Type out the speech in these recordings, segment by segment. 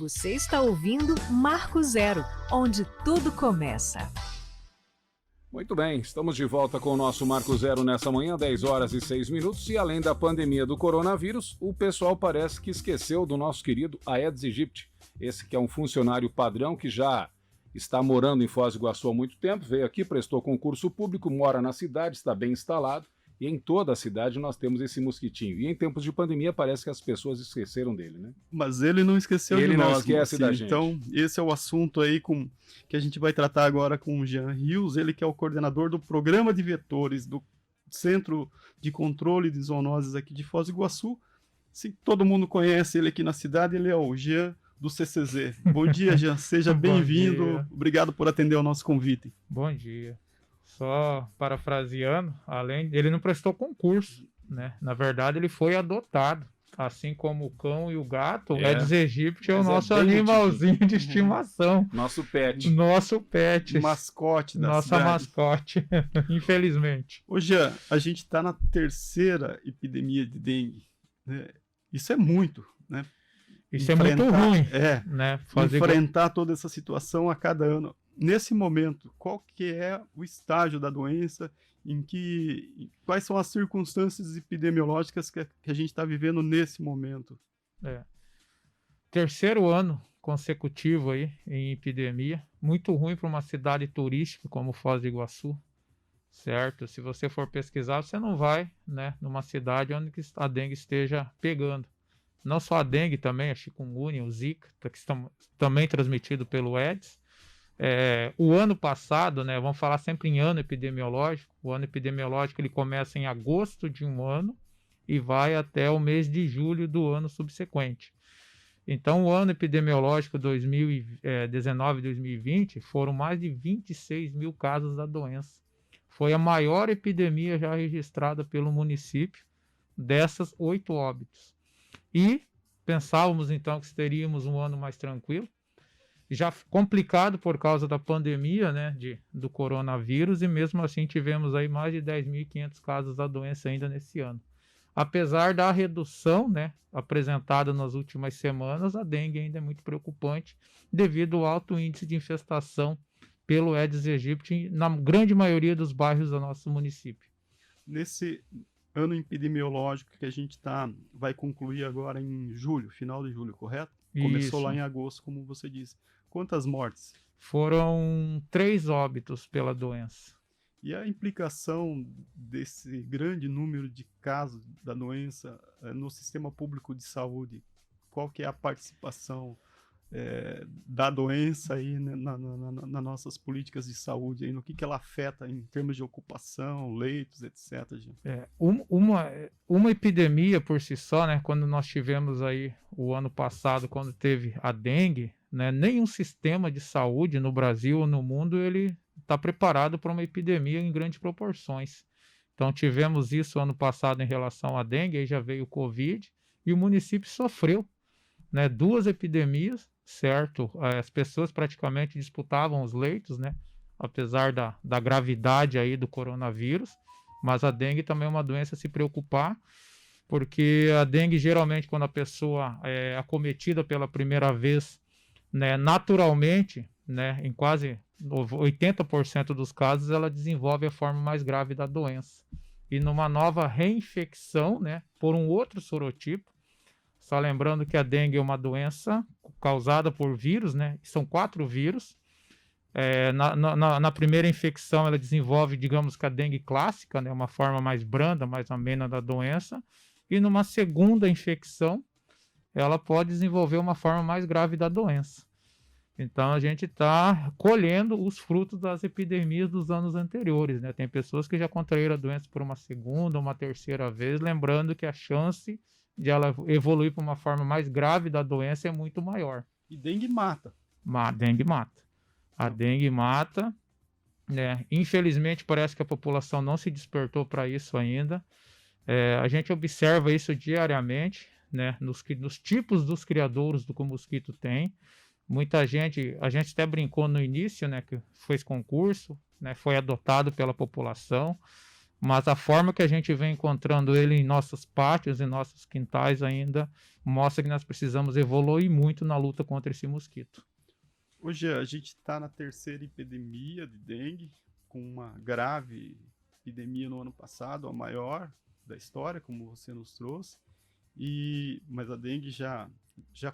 Você está ouvindo Marco Zero, onde tudo começa. Muito bem, estamos de volta com o nosso Marco Zero nessa manhã, 10 horas e 6 minutos. E além da pandemia do coronavírus, o pessoal parece que esqueceu do nosso querido Aedes aegypti. Esse que é um funcionário padrão que já está morando em Foz do Iguaçu há muito tempo, veio aqui, prestou concurso público, mora na cidade, está bem instalado. E em toda a cidade nós temos esse mosquitinho. E em tempos de pandemia parece que as pessoas esqueceram dele, né? Mas ele não esqueceu de nós. Ele não esquece da gente. Então, esse é o assunto aí que a gente vai tratar agora com o Jean Rios, ele que é o coordenador do Programa de Vetores do Centro de Controle de Zoonoses aqui de Foz do Iguaçu. Se todo mundo conhece ele aqui na cidade, ele é o Jean do CCZ. Bom dia, Jean. Seja bem-vindo. Obrigado por atender ao nosso convite. Bom dia. Só parafraseando, ele não prestou concurso, né? Na verdade, ele foi adotado. Assim como o cão e o gato, o Aedes aegypti é o nosso animalzinho de estimação. Nosso pet. Nosso pet. Mascote da Nossa cidade. Mascote, infelizmente. Ô Jean, a gente está na terceira epidemia de dengue. Né? Isso é muito, né? Isso é muito ruim. Né? Enfrentar toda essa situação a cada ano. Nesse momento, qual que é o estágio da doença, quais são as circunstâncias epidemiológicas que a gente está vivendo nesse momento? Terceiro ano consecutivo aí em epidemia, muito ruim para uma cidade turística como Foz do Iguaçu, certo? Se você for pesquisar, você não vai, né, numa cidade onde a dengue esteja pegando. Não só a dengue também, a chikungunya, o zika, que estão também transmitido pelo Aedes. O ano passado, né, vamos falar sempre em ano epidemiológico, o ano epidemiológico ele começa em agosto de um ano e vai até o mês de julho do ano subsequente. Então, o ano epidemiológico 2019 e 2020 foram mais de 26 mil casos da doença. Foi a maior epidemia já registrada pelo município, dessas 8 óbitos. E pensávamos então que teríamos um ano mais tranquilo, já complicado por causa da pandemia, né, do coronavírus, e mesmo assim tivemos aí mais de 10.500 casos da doença ainda nesse ano. Apesar da redução, né, apresentada nas últimas semanas, a dengue ainda é muito preocupante devido ao alto índice de infestação pelo Aedes aegypti na grande maioria dos bairros do nosso município. Nesse ano epidemiológico que a gente vai concluir agora em julho, final de julho, correto? Começou Isso. lá em agosto, como você disse. Quantas mortes? Foram 3 óbitos pela doença. E a implicação desse grande número de casos da doença no sistema público de saúde? Qual que é a participação da doença aí, né, nas nossas políticas de saúde? Aí, no que ela afeta em termos de ocupação, leitos, etc. Uma epidemia por si só, né, quando nós tivemos aí o ano passado, quando teve a dengue, né, nenhum sistema de saúde no Brasil ou no mundo ele está preparado para uma epidemia em grandes proporções. Então tivemos isso ano passado em relação à dengue, aí já veio o Covid e o município sofreu, né, 2 epidemias, certo? As pessoas praticamente disputavam os leitos, né, apesar da gravidade aí do coronavírus, mas a dengue também é uma doença a se preocupar, porque a dengue geralmente quando a pessoa é acometida pela primeira vez, né, naturalmente, né, em quase 80% dos casos, ela desenvolve a forma mais grave da doença. E numa nova reinfecção, né, por um outro sorotipo, só lembrando que a dengue é uma doença causada por vírus, né, são 4 vírus. Na primeira infecção, ela desenvolve, digamos que a dengue clássica, né, uma forma mais branda, mais amena da doença. E numa segunda infecção, ela pode desenvolver uma forma mais grave da doença. Então a gente está colhendo os frutos das epidemias dos anos anteriores, né? Tem pessoas que já contraíram a doença por uma segunda, uma terceira vez, lembrando que a chance de ela evoluir para uma forma mais grave da doença é muito maior. E dengue mata. A dengue mata. A dengue mata, né? Infelizmente parece que a população não se despertou para isso ainda. A gente observa isso diariamente, né, nos tipos dos criadouros do que o mosquito tem. Muita gente, a gente até brincou no início, né, que fez concurso, né, foi adotado pela população, mas a forma que a gente vem encontrando ele em nossos pátios, em nossos quintais ainda, mostra que nós precisamos evoluir muito na luta contra esse mosquito. Hoje a gente está na terceira epidemia de dengue, com uma grave epidemia no ano passado, a maior da história, como você nos trouxe. Mas a dengue já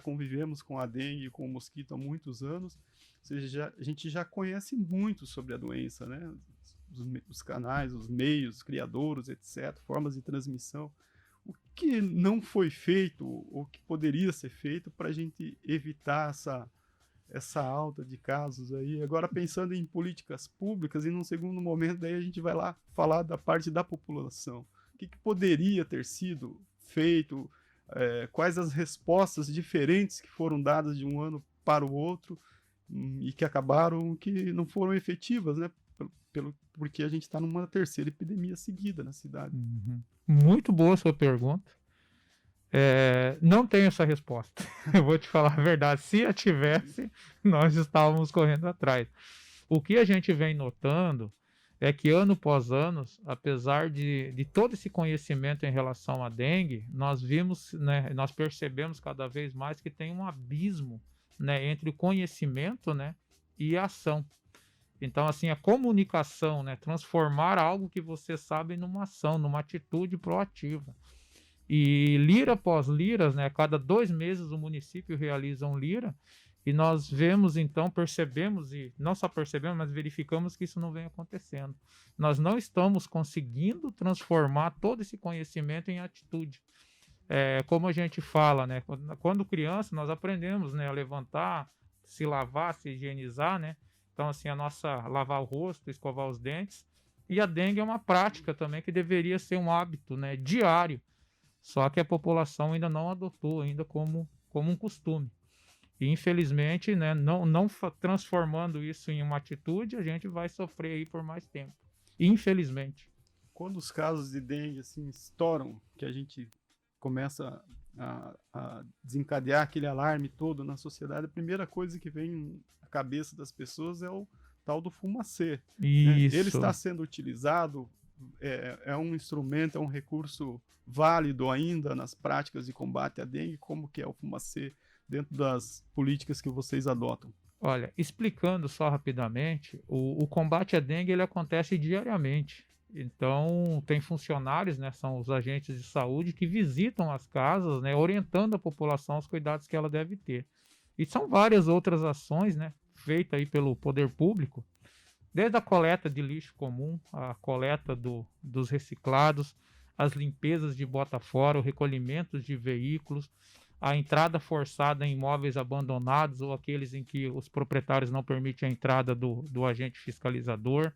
convivemos com a dengue, com o mosquito há muitos anos, ou seja, a gente já conhece muito sobre a doença, né? Os canais, os meios, criadouros, etc., formas de transmissão. O que não foi feito, ou que poderia ser feito para a gente evitar essa alta de casos aí? Agora, pensando em políticas públicas, e num segundo momento, daí a gente vai lá falar da parte da população. O que poderia ter sido feito? Quais as respostas diferentes que foram dadas de um ano para o outro e que acabaram que não foram efetivas, né? Porque a gente está numa terceira epidemia seguida na cidade. Uhum. Muito boa a sua pergunta. Não tenho essa resposta. Eu vou te falar a verdade. Se a tivesse, nós estávamos correndo atrás. O que a gente vem notando é que ano após ano, apesar de todo esse conhecimento em relação à dengue, nós vimos, né, nós percebemos cada vez mais que tem um abismo, né, entre o conhecimento, né, e a ação. Então, assim, a comunicação, né, transformar algo que você sabe numa ação, numa atitude proativa. E lira após liras, né, cada 2 meses o município realiza um lira, e nós vemos, então, percebemos, e não só percebemos, mas verificamos que isso não vem acontecendo. Nós não estamos conseguindo transformar todo esse conhecimento em atitude. Como a gente fala, né, quando criança, nós aprendemos, né, a levantar, se lavar, se higienizar, né? Então, assim, lavar o rosto, escovar os dentes. E a dengue é uma prática também que deveria ser um hábito, né, diário. Só que a população ainda não adotou ainda como um costume. E, infelizmente, né, não transformando isso em uma atitude, a gente vai sofrer aí por mais tempo. Infelizmente. Quando os casos de dengue assim, estouram, que a gente começa a desencadear aquele alarme todo na sociedade, a primeira coisa que vem à cabeça das pessoas é o tal do fumacê. Isso. Né? Ele está sendo utilizado, é um instrumento, é um recurso válido ainda nas práticas de combate à dengue? Como que é o fumacê dentro das políticas que vocês adotam? Olha, explicando só rapidamente, o combate à dengue ele acontece diariamente. Então, tem funcionários, né, são os agentes de saúde que visitam as casas, né, orientando a população aos cuidados que ela deve ter. E são várias outras ações, né, feitas aí pelo poder público, desde a coleta de lixo comum, a coleta dos reciclados, as limpezas de bota fora, o recolhimento de veículos, a entrada forçada em imóveis abandonados ou aqueles em que os proprietários não permitem a entrada do agente fiscalizador,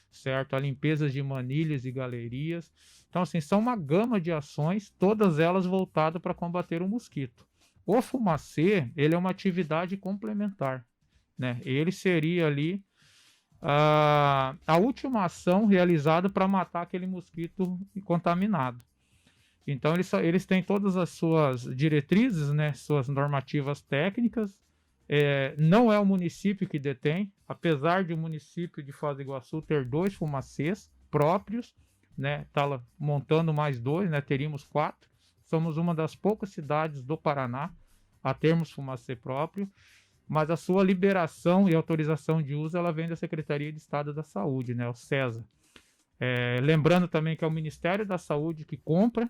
certo? A limpeza de manilhas e galerias. Então, assim, são uma gama de ações, todas elas voltadas para combater o mosquito. O fumacê, ele é uma atividade complementar, né? Ele seria ali a última ação realizada para matar aquele mosquito contaminado. Então, eles têm todas as suas diretrizes, né, suas normativas técnicas. Não é o município que detém, apesar de o município de Foz do Iguaçu ter 2 fumacês próprios, né, tá montando mais 2, né, teríamos 4. Somos uma das poucas cidades do Paraná a termos fumacê próprio, mas a sua liberação e autorização de uso ela vem da Secretaria de Estado da Saúde, né, o CESA. Lembrando também que é o Ministério da Saúde que compra,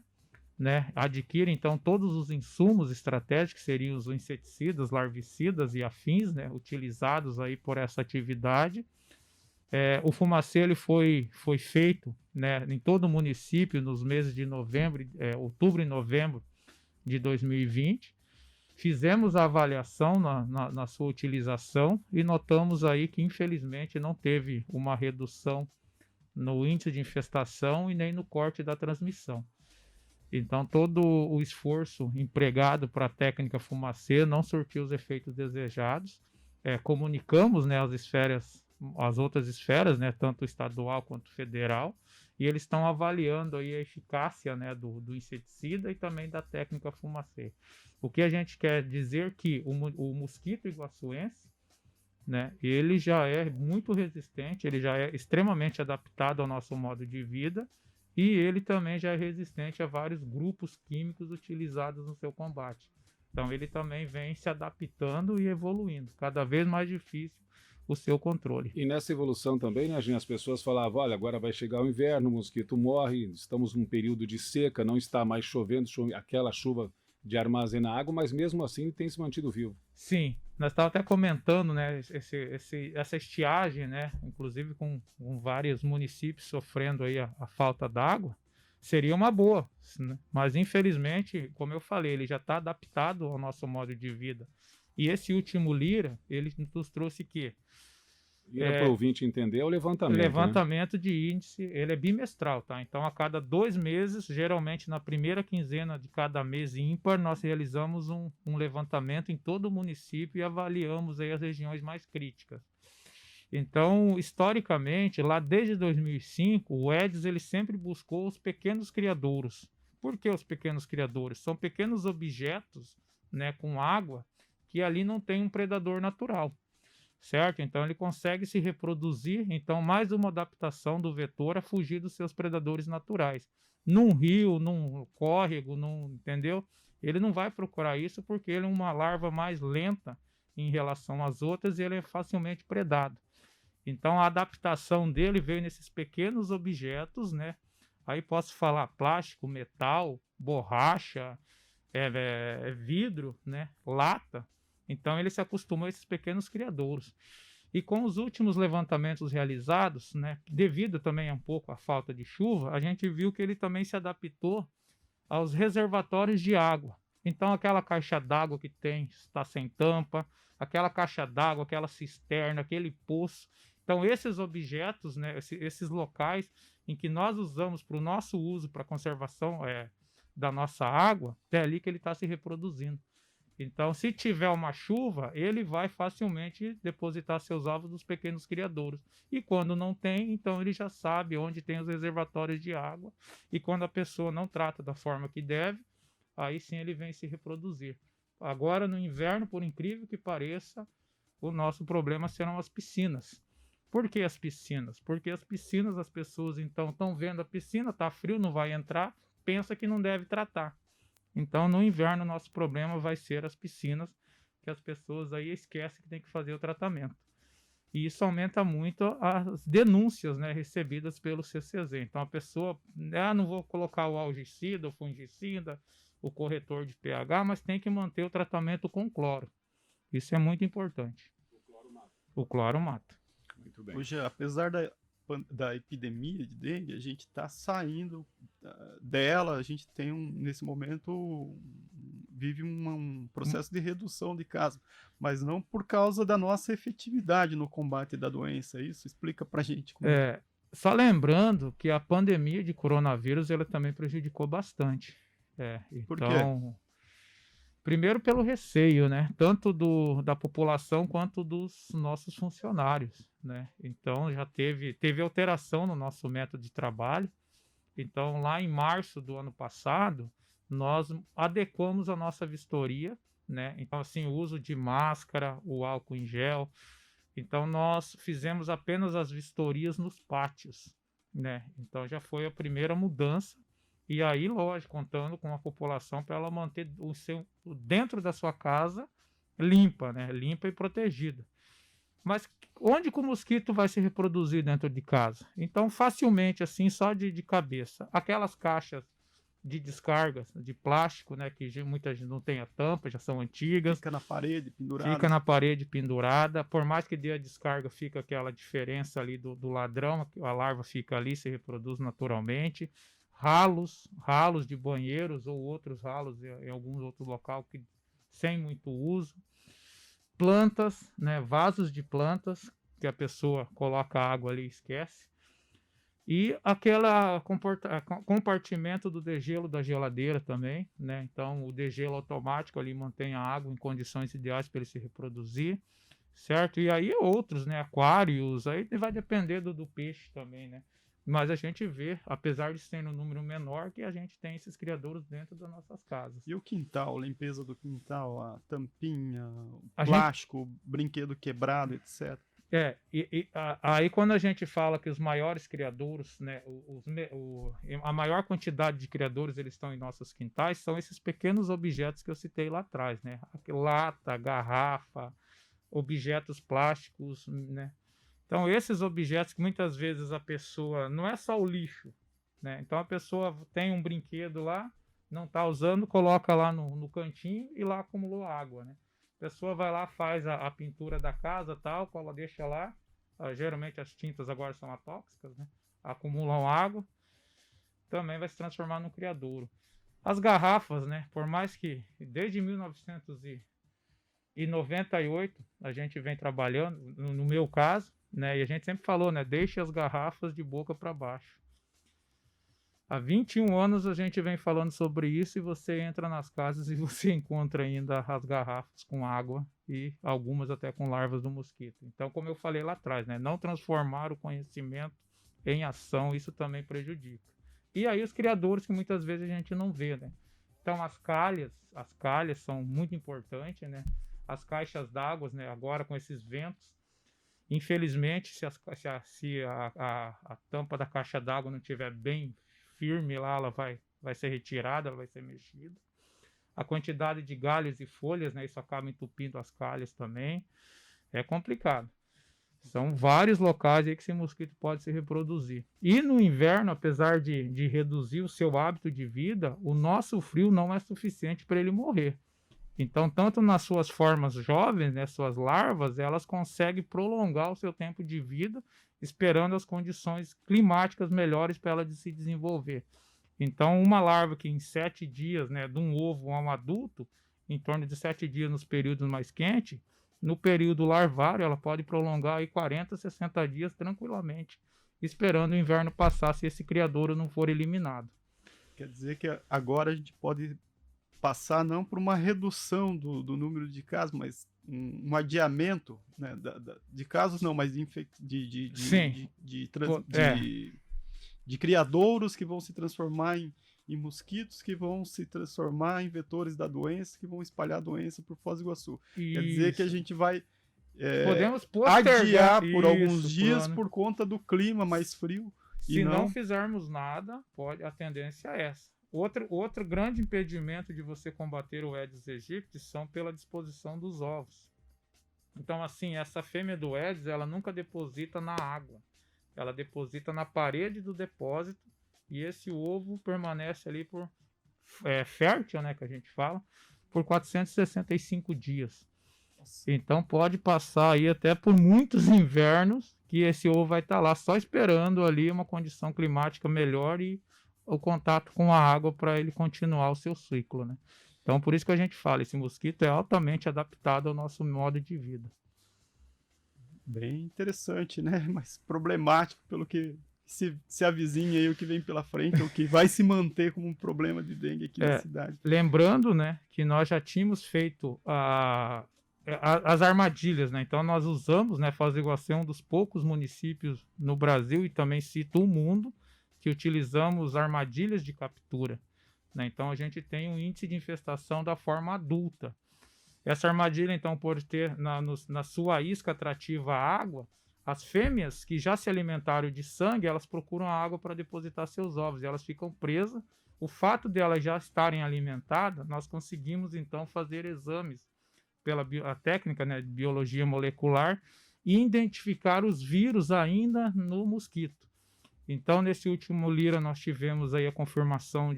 né, adquire então todos os insumos estratégicos, que seriam os inseticidas, larvicidas e afins, né, utilizados aí por essa atividade. O fumacê ele foi feito, né, em todo o município nos meses de outubro e novembro de 2020. Fizemos a avaliação na sua utilização e notamos aí que infelizmente não teve uma redução no índice de infestação e nem no corte da transmissão. Então, todo o esforço empregado para a técnica fumacê não surtiu os efeitos desejados. Comunicamos, né, as outras esferas, né, tanto estadual quanto federal, e eles estão avaliando aí a eficácia, né, do inseticida e também da técnica fumacê. O que a gente quer dizer que o mosquito iguaçuense, né, ele já é muito resistente, ele já é extremamente adaptado ao nosso modo de vida, e ele também já é resistente a vários grupos químicos utilizados no seu combate. Então ele também vem se adaptando e evoluindo, cada vez mais difícil o seu controle. E nessa evolução também, né, Jean, as pessoas falavam, olha, agora vai chegar o inverno, o mosquito morre, estamos num período de seca, não está mais chovendo, aquela chuva de armazenar água, mas mesmo assim tem se mantido vivo. Sim, nós estávamos até comentando, né, essa estiagem, né, inclusive com vários municípios sofrendo aí a falta d'água, seria uma boa, né? Mas infelizmente, como eu falei, ele já está adaptado ao nosso modo de vida. E esse último Lira, ele nos trouxe que Para o ouvinte entender, é o levantamento. Levantamento, né, de índice, ele é bimestral, tá? Então, a cada 2 meses, geralmente na primeira quinzena de cada mês ímpar, nós realizamos um levantamento em todo o município e avaliamos aí as regiões mais críticas. Então, historicamente, lá desde 2005, o EDES ele sempre buscou os pequenos criadouros. Por que os pequenos criadouros? São pequenos objetos, né, com água que ali não tem um predador natural. Certo? Então ele consegue se reproduzir, então mais uma adaptação do vetor a fugir dos seus predadores naturais. Num rio, num córrego, entendeu? Ele não vai procurar isso porque ele é uma larva mais lenta em relação às outras e ele é facilmente predado. Então a adaptação dele veio nesses pequenos objetos, né? Aí posso falar plástico, metal, borracha, vidro, né? Lata. Então ele se acostumou a esses pequenos criadouros. E com os últimos levantamentos realizados, né, devido também um pouco à falta de chuva, a gente viu que ele também se adaptou aos reservatórios de água. Então aquela caixa d'água que está sem tampa, aquela caixa d'água, aquela cisterna, aquele poço. Então esses objetos, né, esses locais em que nós usamos para o nosso uso, para a conservação da nossa água, é ali que ele está se reproduzindo. Então, se tiver uma chuva, ele vai facilmente depositar seus ovos nos pequenos criadouros. E quando não tem, então ele já sabe onde tem os reservatórios de água. E quando a pessoa não trata da forma que deve, aí sim ele vem se reproduzir. Agora, no inverno, por incrível que pareça, o nosso problema serão as piscinas. Por que as piscinas? Porque as piscinas, as pessoas então estão vendo a piscina, está frio, não vai entrar, pensa que não deve tratar. Então, no inverno, nosso problema vai ser as piscinas, que as pessoas aí esquecem que tem que fazer o tratamento. E isso aumenta muito as denúncias, né, recebidas pelo CCZ. Então, a pessoa, não vou colocar o algicida, o fungicida, o corretor de pH, mas tem que manter o tratamento com cloro. Isso é muito importante. O cloro mata. Muito bem. Hoje, apesar da epidemia de dengue, a gente está saindo dela, a gente tem nesse momento vive um processo de redução de casos, mas não por causa da nossa efetividade no combate da doença. Isso explica pra gente como só lembrando que a pandemia de coronavírus ela também prejudicou bastante. Por quê? Então, primeiro pelo receio, né? Tanto da população quanto dos nossos funcionários, né? Então já teve alteração no nosso método de trabalho. Então lá em março do ano passado, nós adequamos a nossa vistoria, né? Então assim, o uso de máscara, o álcool em gel. Então nós fizemos apenas as vistorias nos pátios, né? Então já foi a primeira mudança. E aí, lógico, contando com a população para ela manter dentro da sua casa limpa, né? Limpa e protegida. Mas onde que o mosquito vai se reproduzir dentro de casa? Então, facilmente, assim, só de cabeça. Aquelas caixas de descargas de plástico, né? Que muitas não tem a tampa, já são antigas. Fica na parede pendurada. Fica na parede pendurada. Por mais que dê a descarga, fica aquela diferença ali do ladrão. A larva fica ali, se reproduz naturalmente. Ralos de banheiros ou outros ralos em alguns outros locais que sem muito uso. Plantas, né, vasos de plantas que a pessoa coloca água ali e esquece. E aquele compartimento do degelo da geladeira também, né? Então o degelo automático ali mantém a água em condições ideais para ele se reproduzir, certo? E aí outros, né, aquários, aí vai depender do peixe também, né? Mas a gente vê, apesar de ser um número menor, que a gente tem esses criadouros dentro das nossas casas. E o quintal, limpeza do quintal, a tampinha, o plástico, brinquedo quebrado, etc. Aí quando a gente fala que os maiores criadouros, né, a maior quantidade de criadouros eles estão em nossos quintais, são esses pequenos objetos que eu citei lá atrás, né? Lata, garrafa, objetos plásticos, né? Então esses objetos que muitas vezes a pessoa, não é só o lixo, né? Então a pessoa tem um brinquedo lá, não está usando, coloca lá no cantinho e lá acumulou água, né? A pessoa vai lá, faz a pintura da casa, tal, deixa lá. Geralmente as tintas agora são atóxicas, né? Acumulam água. Também vai se transformar num criadouro. As garrafas, né? Por mais que desde 1998 a gente vem trabalhando, no meu caso, né? E a gente sempre falou, né? Deixe as garrafas de boca para baixo. Há 21 anos a gente vem falando sobre isso e você entra nas casas e você encontra ainda as garrafas com água e algumas até com larvas do mosquito. Então, como eu falei lá atrás, né, não transformar o conhecimento em ação, isso também prejudica. E aí os criadores que muitas vezes a gente não vê, né? Então, as calhas são muito importantes, né? As caixas d'água, né, agora com esses ventos, infelizmente, se a tampa da caixa d'água não estiver bem firme lá, ela vai ser retirada, ela vai ser mexida. A quantidade de galhos e folhas, né, isso acaba entupindo as calhas também. É complicado. São vários locais aí que esse mosquito pode se reproduzir. E no inverno, apesar de reduzir o seu hábito de vida, o nosso frio não é suficiente para ele morrer. Então, tanto nas suas formas jovens, né, suas larvas, elas conseguem prolongar o seu tempo de vida, esperando as condições climáticas melhores para ela se desenvolver. Então, uma larva que em 7 dias, né, de um ovo a um adulto, em torno de 7 dias nos períodos mais quentes, no período larvário ela pode prolongar aí 40, 60 dias tranquilamente, esperando o inverno passar se esse criadouro não for eliminado. Quer dizer que agora a gente pode passar não por uma redução do número de casos, mas um adiamento, né, de casos não, mas de criadouros que vão se transformar em mosquitos, que vão se transformar em vetores da doença, que vão espalhar a doença por Foz do Iguaçu. Isso. Quer dizer que a gente vai podemos adiar por alguns dias por conta do clima mais frio. Se não fizermos nada, a tendência é essa. Outro grande impedimento de você combater o Aedes aegypti são pela disposição dos ovos. Então, assim, essa fêmea do Aedes, ela nunca deposita na água. Ela deposita na parede do depósito e esse ovo permanece ali por fértil, né, que a gente fala, por 465 dias. Nossa. Então, pode passar aí até por muitos invernos que esse ovo vai estar lá só esperando ali uma condição climática melhor e o contato com a água para ele continuar o seu ciclo, né? Então, por isso que a gente fala, esse mosquito é altamente adaptado ao nosso modo de vida. Bem interessante, né? Mas problemático pelo que se avizinha aí o que vem pela frente, o que vai se manter como um problema de dengue aqui na cidade. Lembrando, né, que nós já tínhamos feito as armadilhas, né? Então nós usamos, né, Foz do Iguaçu é um dos poucos municípios no Brasil e também cito o mundo que utilizamos armadilhas de captura, né? Então a gente tem um índice de infestação da forma adulta. Essa armadilha, então, por ter na sua isca atrativa a água, as fêmeas que já se alimentaram de sangue, elas procuram a água para depositar seus ovos e elas ficam presas. O fato de elas já estarem alimentadas, nós conseguimos, então, fazer exames pela técnica, né, de biologia molecular e identificar os vírus ainda no mosquito. Então, nesse último Lira, nós tivemos aí a confirmação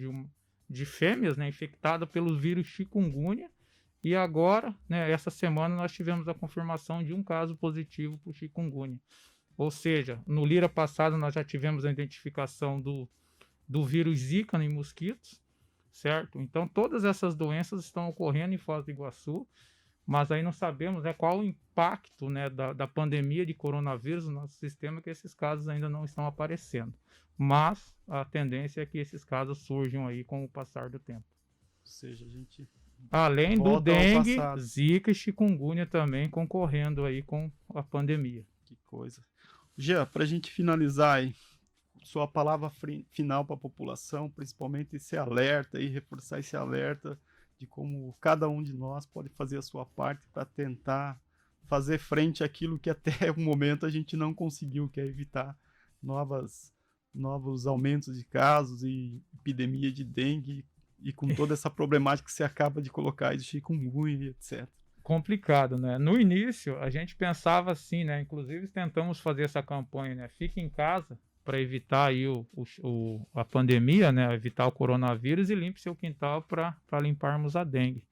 de fêmeas, né, infectadas pelo vírus chikungunya. E agora, né, essa semana, nós tivemos a confirmação de um caso positivo para o chikungunya. Ou seja, no Lira passado, nós já tivemos a identificação do vírus Zika em mosquitos, certo? Então, todas essas doenças estão ocorrendo em Foz do Iguaçu, mas aí não sabemos, né, qual o impacto, né, da pandemia de coronavírus no nosso sistema, que esses casos ainda não estão aparecendo. Mas a tendência é que esses casos surjam aí com o passar do tempo. Ou seja, a gente... Além do dengue, Zika e chikungunya também concorrendo aí com a pandemia. Que coisa. Jean, para a gente finalizar aí, sua palavra final para a população, principalmente esse alerta e reforçar esse alerta de como cada um de nós pode fazer a sua parte para tentar fazer frente àquilo que até o momento a gente não conseguiu, que é evitar novos aumentos de casos e epidemia de dengue e com toda essa problemática que você acaba de colocar aí de chikungunya, etc. Complicado, né? No início, a gente pensava assim, né? Inclusive, tentamos fazer essa campanha, né? Fique em casa para evitar aí a pandemia, né? Evitar o coronavírus e limpe seu quintal para limparmos a dengue.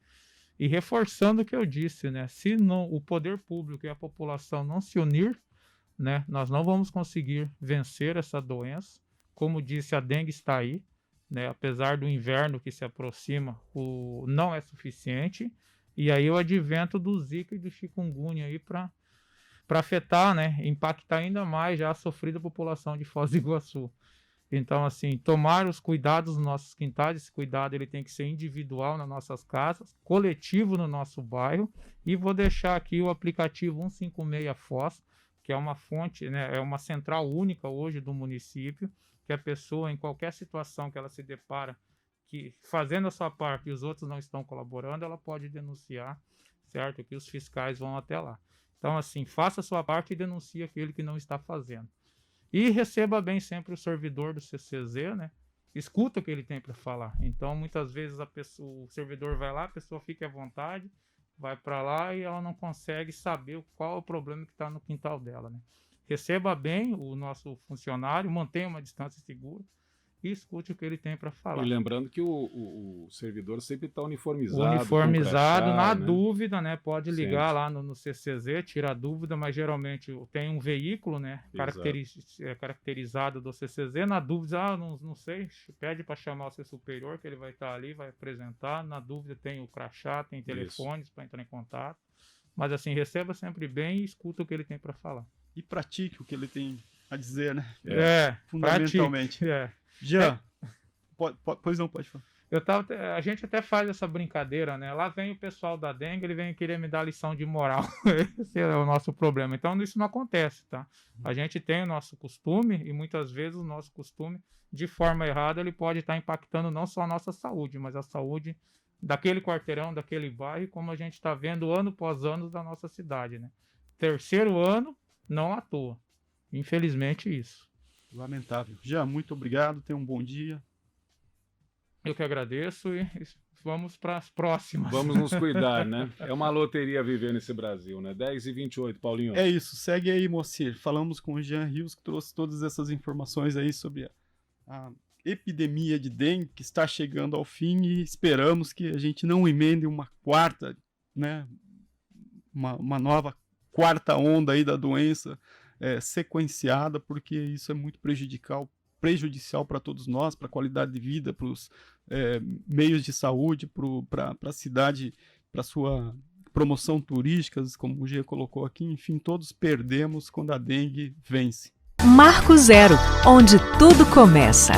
E reforçando o que eu disse, né? Se não, o poder público e a população não se unir, né? Nós não vamos conseguir vencer essa doença. Como disse, a dengue está aí, né? Apesar do inverno que se aproxima, não é suficiente. E aí o advento do Zika e do chikungunya aí para afetar, né? Impactar ainda mais já a sofrida população de Foz do Iguaçu. Então, assim, tomar os cuidados nos nossos quintais, esse cuidado ele tem que ser individual nas nossas casas, coletivo no nosso bairro, e vou deixar aqui o aplicativo 156 Foz, que é uma fonte, né, é uma central única hoje do município, que a pessoa, em qualquer situação que ela se depara, que fazendo a sua parte e os outros não estão colaborando, ela pode denunciar, certo? Que os fiscais vão até lá. Então, assim, faça a sua parte e denuncie aquele que não está fazendo. E receba bem sempre o servidor do CCZ, né? Escuta o que ele tem para falar. Então, muitas vezes o servidor vai lá, a pessoa fica à vontade, vai para lá e ela não consegue saber qual é o problema que está no quintal dela, né? Receba bem o nosso funcionário, mantenha uma distância segura e escute o que ele tem para falar. E lembrando que o servidor sempre está uniformizado. Uniformizado, crachá, na né? dúvida, né? Pode ligar lá no CCZ, tirar a dúvida, mas geralmente tem um veículo, né? Caracterizado do CCZ. Na dúvida, não sei, pede para chamar o seu superior, que ele vai estar ali, vai apresentar. Na dúvida tem o crachá, tem telefones para entrar em contato. Mas assim, receba sempre bem e escuta o que ele tem para falar. E pratique o que ele tem a dizer, né? Fundamentalmente. Pratique. Jean, pois não, pode falar. A gente até faz essa brincadeira, né? Lá vem o pessoal da dengue, ele vem querer me dar lição de moral. Esse é o nosso problema. Então, isso não acontece, tá? A gente tem o nosso costume e muitas vezes o nosso costume, de forma errada, ele pode estar impactando não só a nossa saúde, mas a saúde daquele quarteirão, daquele bairro, como a gente está vendo ano após ano da nossa cidade, né? Terceiro ano, não à toa. Infelizmente, isso. Lamentável. Jean, muito obrigado. Tenha um bom dia. Eu que agradeço e vamos para as próximas. Vamos nos cuidar, né? É uma loteria viver nesse Brasil, né? 10h28, Paulinho. É isso. Segue aí, Moacir. Falamos com o Jean Rios, que trouxe todas essas informações aí sobre a epidemia de dengue que está chegando ao fim e esperamos que a gente não emende uma quarta, né? Uma nova quarta onda aí da doença sequenciada, porque isso é muito prejudicial para todos nós, para a qualidade de vida, para os meios de saúde, para a cidade, para a sua promoção turística, como o Gia colocou aqui. Enfim, todos perdemos quando a dengue vence. Marco Zero, onde tudo começa.